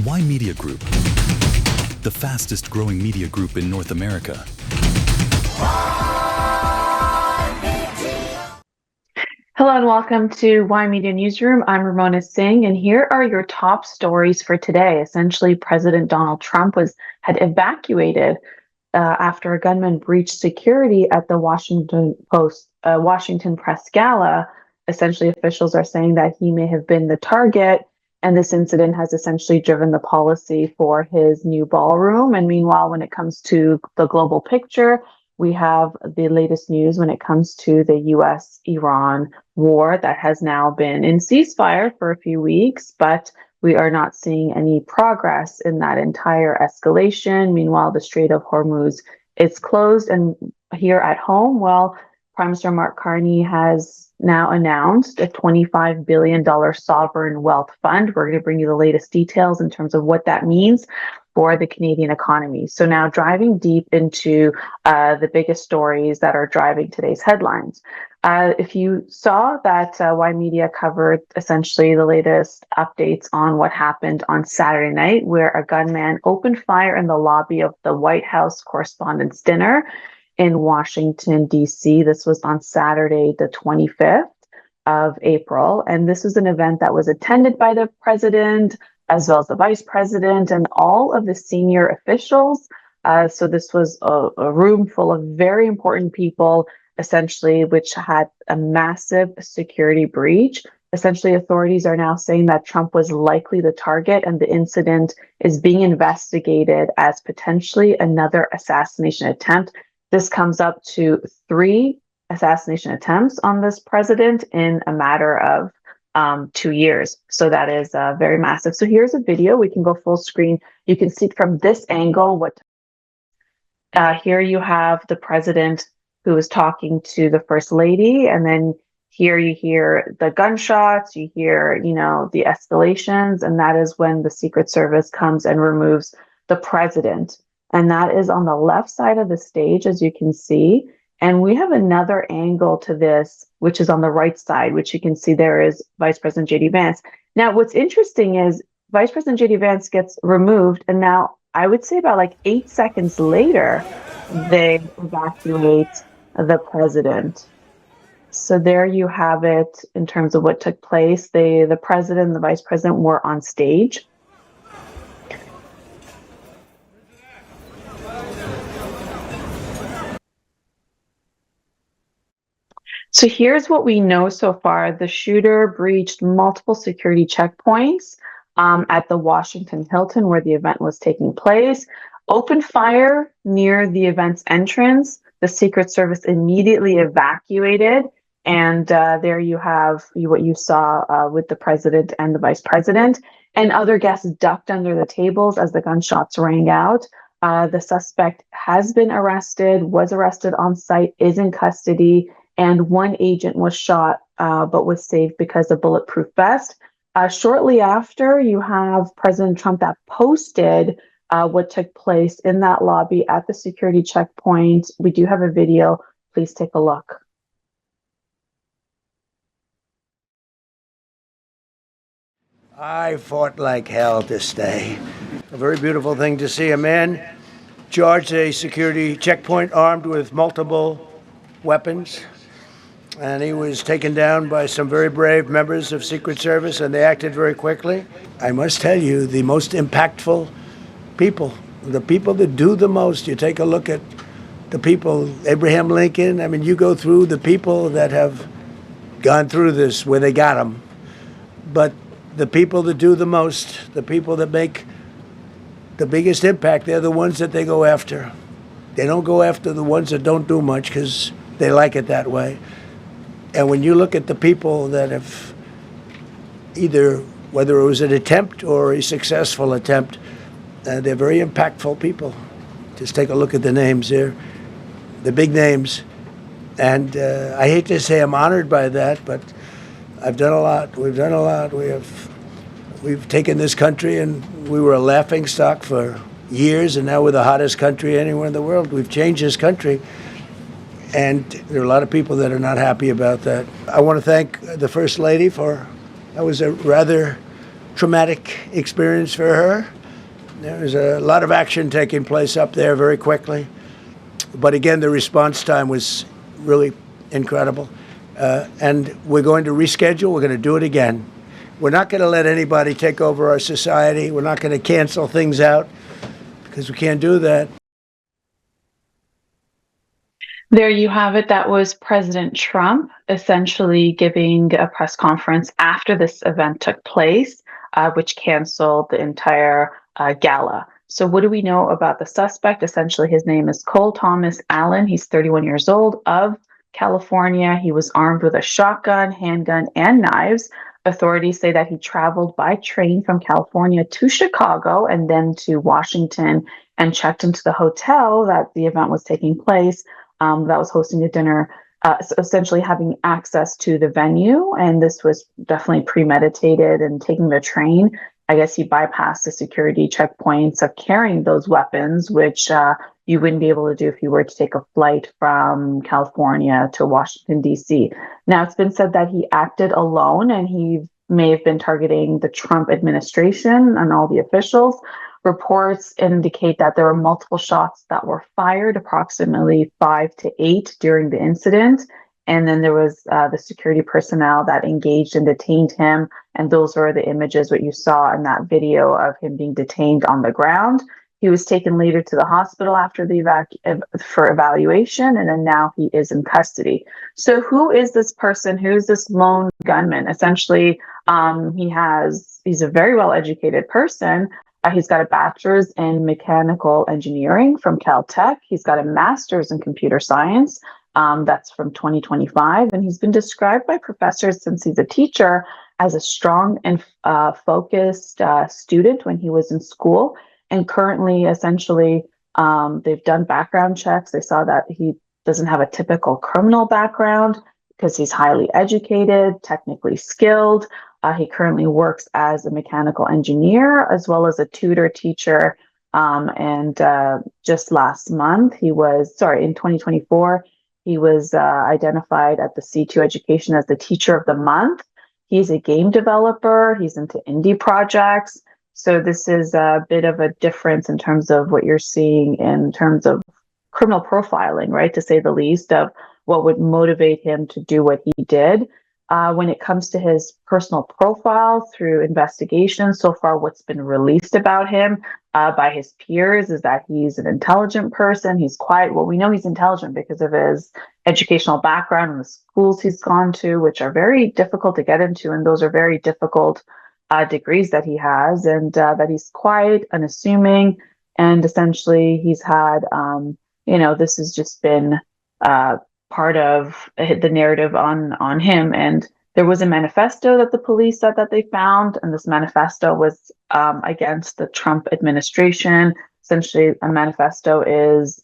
Ymedia Group, the fastest growing media group in North America. Hello and welcome to Ymedia Newsroom. I'm Ramona Singh, and here are your top stories for today. Essentially, President Donald Trump had evacuated after a gunman breached security at the Washington Press Gala. Essentially, officials are saying that he may have been the target, and this incident has essentially driven the policy for his new ballroom. And meanwhile, when it comes to the global picture, we have the latest news when it comes to the US-Iran war that has now been in ceasefire for a few weeks, but we are not seeing any progress in that entire escalation. Meanwhile, the Strait of Hormuz is closed. And here at home, well, Prime Minister Mark Carney has now announced a $25 billion sovereign wealth fund. We're going to bring you the latest details in terms of what that means for the Canadian economy. So now driving deep into the biggest stories that are driving today's headlines. If you saw that Ymedia covered essentially the latest updates on what happened on Saturday night, where a gunman opened fire in the lobby of the White House Correspondents' Dinner in Washington, D.C. This was on Saturday, the 25th of April. And this was an event that was attended by the president, as well as the vice president and all of the senior officials. So this was a room full of very important people, essentially, which had a massive security breach. Essentially, authorities are now saying that Trump was likely the target, and the incident is being investigated as potentially another assassination attempt. This comes up to 3 assassination attempts on this president in a matter of 2 years. So that is very massive. So here's a video. We can go full screen. You can see from this angle here you have the president who is talking to the first lady, and then here you hear the gunshots, you hear, the escalations, and that is when the Secret Service comes and removes the president. And that is on the left side of the stage, as you can see. And we have another angle to this, which is on the right side, which you can see there is Vice President J.D. Vance. Now, what's interesting is Vice President J.D. Vance gets removed, and now I would say about 8 seconds later, they evacuate the president. So there you have it in terms of what took place. The president and the vice president were on stage. So here's what we know so far. The shooter breached multiple security checkpoints at the Washington Hilton where the event was taking place, opened fire near the event's entrance. The Secret Service immediately evacuated. And there you have what you saw with the president and the vice president. And other guests ducked under the tables as the gunshots rang out. The suspect has been arrested, was arrested on site, is in custody. And one agent was shot, but was saved because of bulletproof vest. Shortly after, you have President Trump that posted what took place in that lobby at the security checkpoint. We do have a video. Please take a look. I fought like hell to stay. A very beautiful thing to see a man charge a security checkpoint armed with multiple weapons. And he was taken down by some very brave members of Secret Service, and they acted very quickly. I must tell you, the most impactful people, the people that do the most, you take a look at the people, Abraham Lincoln, you go through the people that have gone through this, where they got them. But the people that do the most, the people that make the biggest impact, they're the ones that they go after. They don't go after the ones that don't do much because they like it that way. And when you look at the people that have either, whether it was an attempt or a successful attempt, they're very impactful people. Just take a look at the names there, the big names. And I hate to say I'm honored by that, but I've done a lot. We've done a lot. We've taken this country, and we were a laughing stock for years, and now we're the hottest country anywhere in the world. We've changed this country. And there are a lot of people that are not happy about that. I want to thank the First Lady that was a rather traumatic experience for her. There was a lot of action taking place up there very quickly. But again, the response time was really incredible. And we're going to reschedule. We're going to do it again. We're not going to let anybody take over our society. We're not going to cancel things out because we can't do that. There you have it. That was President Trump essentially giving a press conference after this event took place, which canceled the entire gala. So what do we know about the suspect? Essentially, his name is Cole Thomas Allen. He's 31 years old, of California. He was armed with a shotgun, handgun, and knives. Authorities say that he traveled by train from California to Chicago and then to Washington and checked into the hotel that the event was taking place, that was hosting a dinner, so essentially having access to the venue. And this was definitely premeditated. And taking the train, I guess he bypassed the security checkpoints of carrying those weapons, which you wouldn't be able to do if you were to take a flight from California to Washington, D.C. Now, it's been said that he acted alone and he may have been targeting the Trump administration and all the officials. Reports indicate that there were multiple shots that were fired, approximately 5 to 8 during the incident. And then there was the security personnel that engaged and detained him. And those were the images, what you saw in that video of him being detained on the ground. He was taken later to the hospital after the for evaluation, and then now he is in custody. So who is this person? Who's this lone gunman? Essentially, he's a very well-educated person. He's got a bachelor's in mechanical engineering from Caltech. He's got a master's in computer science. That's from 2025. And he's been described by professors since he's a teacher as a strong and focused student when he was in school. And currently, essentially, they've done background checks. They saw that he doesn't have a typical criminal background because he's highly educated, technically skilled. He currently works as a mechanical engineer as well as a tutor teacher. And just last month, in 2024, he was identified at the C2 Education as the Teacher of the Month. He's a game developer. He's into indie projects. So this is a bit of a difference in terms of what you're seeing in terms of criminal profiling, right, to say the least, of what would motivate him to do what he did. When it comes to his personal profile through investigation, so far what's been released about him by his peers is that he's an intelligent person. He's quiet. Well, we know he's intelligent because of his educational background and the schools he's gone to, which are very difficult to get into. And those are very difficult degrees that he has, and that he's quiet, unassuming. And essentially he's had, this has just been part of the narrative on him. And there was a manifesto that the police said that they found, and this manifesto was against the Trump administration. Essentially, a manifesto is,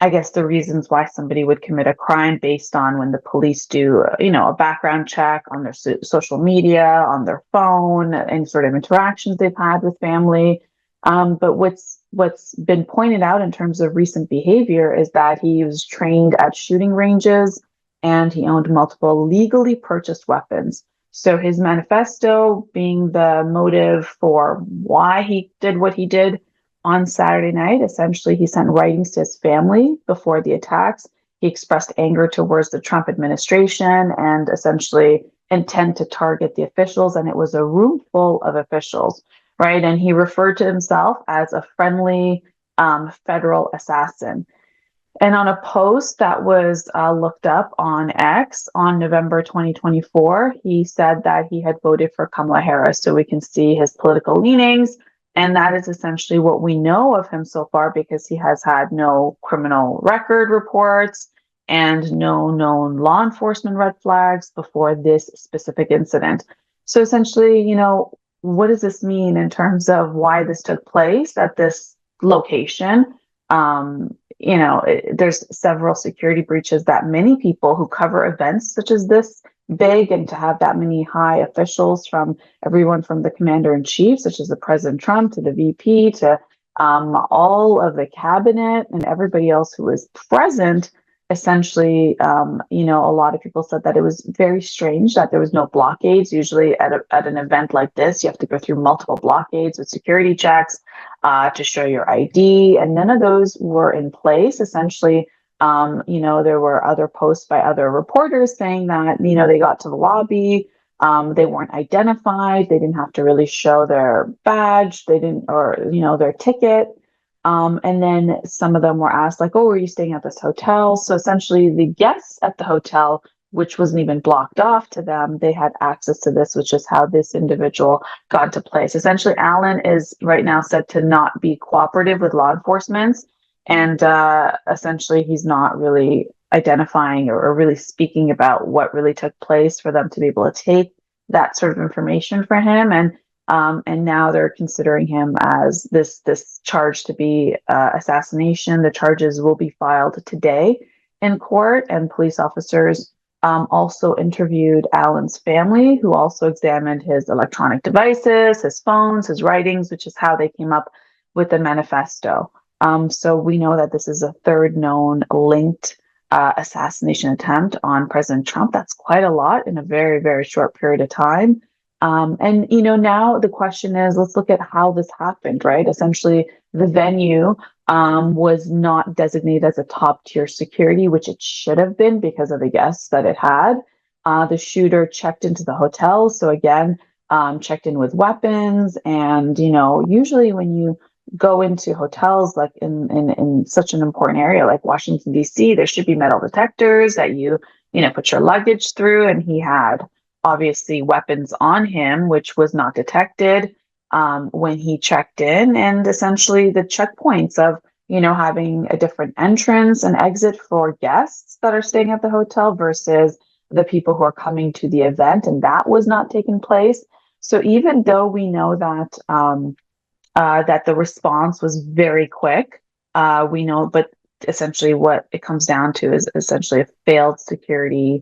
I guess, the reasons why somebody would commit a crime based on when the police do, a background check on their social media, on their phone, any sort of interactions they've had with family. But what's been pointed out in terms of recent behavior is that he was trained at shooting ranges and he owned multiple legally purchased weapons. So his manifesto being the motive for why he did what he did on Saturday night. Essentially, he sent writings to his family before the attacks. He expressed anger towards the Trump administration and essentially intent to target the officials. And it was a room full of officials. Right. And he referred to himself as a friendly federal assassin. And on a post that was looked up on X on November 2024, he said that he had voted for Kamala Harris. So we can see his political leanings. And that is essentially what we know of him so far, because he has had no criminal record reports and no known law enforcement red flags before this specific incident. So essentially, what does this mean in terms of why this took place at this location? There's several security breaches that many people who cover events such as this big, and to have that many high officials, from everyone from the commander-in-chief, such as the President Trump, to the VP, to all of the cabinet and everybody else who was present, essentially, a lot of people said that it was very strange that there was no blockades. Usually at an event like this, you have to go through multiple blockades with security checks to show your ID, and none of those were in place. Essentially, there were other posts by other reporters saying that, they got to the lobby, they weren't identified, they didn't have to really show their badge, they didn't, or, their ticket. And then some of them were asked, like, oh, are you staying at this hotel? So essentially, the guests at the hotel, which wasn't even blocked off to them, they had access to this, which is how this individual got into place. Essentially, Alan is right now said to not be cooperative with law enforcement. And essentially, he's not really identifying or really speaking about what really took place for them to be able to take that sort of information for him. And now they're considering him as this charge to be assassination. The charges will be filed today in court, and police officers also interviewed Alan's family, who also examined his electronic devices, his phones, his writings, which is how they came up with the manifesto. So we know that this is a third known linked assassination attempt on President Trump. That's quite a lot in a very, very short period of time. And now the question is, let's look at how this happened, right? Essentially, the venue was not designated as a top tier security, which it should have been because of the guests that it had. The shooter checked into the hotel. So again, checked in with weapons. And, usually when you go into hotels like in such an important area like Washington, D.C., there should be metal detectors that you put your luggage through. And he had obviously weapons on him, which was not detected when he checked in. And essentially the checkpoints of, having a different entrance and exit for guests that are staying at the hotel versus the people who are coming to the event. And that was not taking place. So even though we know that that the response was very quick, we know, but essentially what it comes down to is essentially a failed security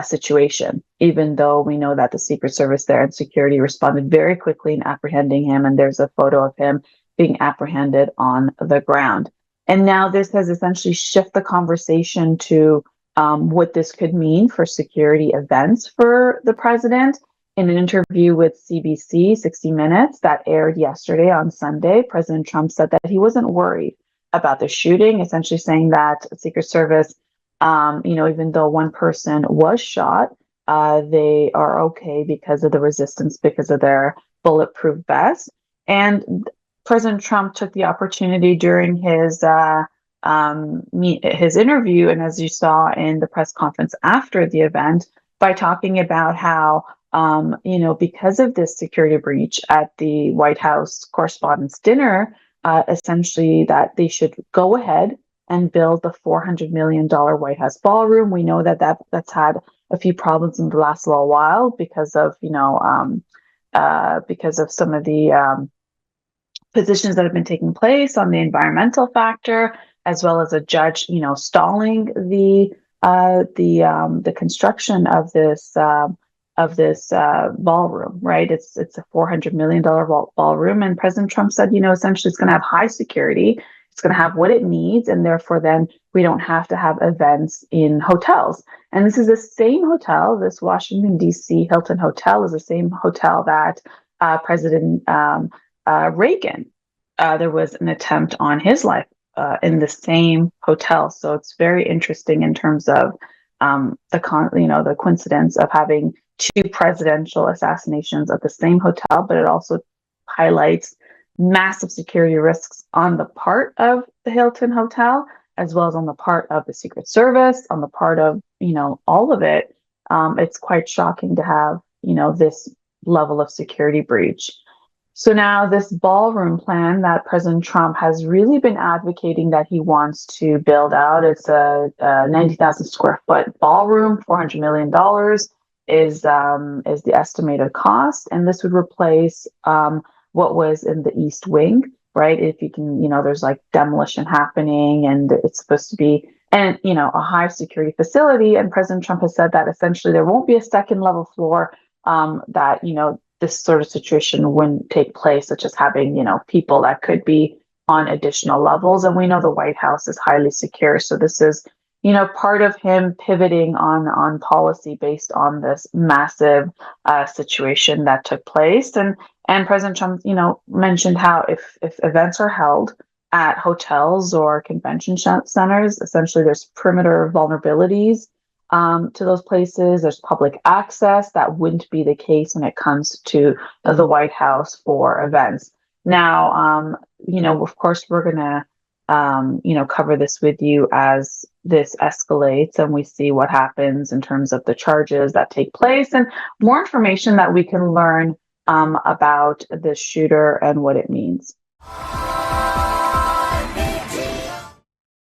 situation, even though we know that the Secret Service there and security responded very quickly in apprehending him. And there's a photo of him being apprehended on the ground. And now this has essentially shifted the conversation to what this could mean for security events for the president. In an interview with CBC 60 Minutes that aired yesterday on Sunday, President Trump said that he wasn't worried about the shooting, essentially saying that Secret Service, even though one person was shot, they are okay because of the resistance, because of their bulletproof vests. And President Trump took the opportunity during his interview, and as you saw in the press conference after the event, by talking about how, because of this security breach at the White House Correspondents' Dinner, essentially that they should go ahead and build the $400 million White House ballroom. We know that's had a few problems in the last little while because of, because of some of the positions that have been taking place on the environmental factor, as well as a judge, stalling the construction of this ballroom, right? It's a $400 million ballroom, and President Trump said, essentially it's going to have high security, it's going to have what it needs, and therefore then we don't have to have events in hotels. And this is the same hotel, this Washington D.C. Hilton Hotel is the same hotel that President Reagan, there was an attempt on his life in the same hotel. So it's very interesting in terms of the coincidence of having two presidential assassinations at the same hotel, but it also highlights massive security risks on the part of the Hilton Hotel, as well as on the part of the Secret Service, on the part of, all of it. It's quite shocking to have, this level of security breach. So now this ballroom plan that President Trump has really been advocating that he wants to build out, it's a 90,000 square foot ballroom, $400 million is the estimated cost. And this would replace what was in the East Wing, right? If you can, there's like demolition happening and it's supposed to be, and, a high security facility. And President Trump has said that essentially there won't be a second level floor that, this sort of situation wouldn't take place, such as having, people that could be on additional levels. And we know the White House is highly secure. So this is, part of him pivoting on policy based on this massive situation that took place. And President Trump, mentioned how if events are held at hotels or convention centers, essentially there's perimeter vulnerabilities to those places. There's public access that wouldn't be the case when it comes to the White House for events. Now, of course, we're gonna cover this with you as this escalates and we see what happens in terms of the charges that take place and more information that we can learn about this shooter and what it means.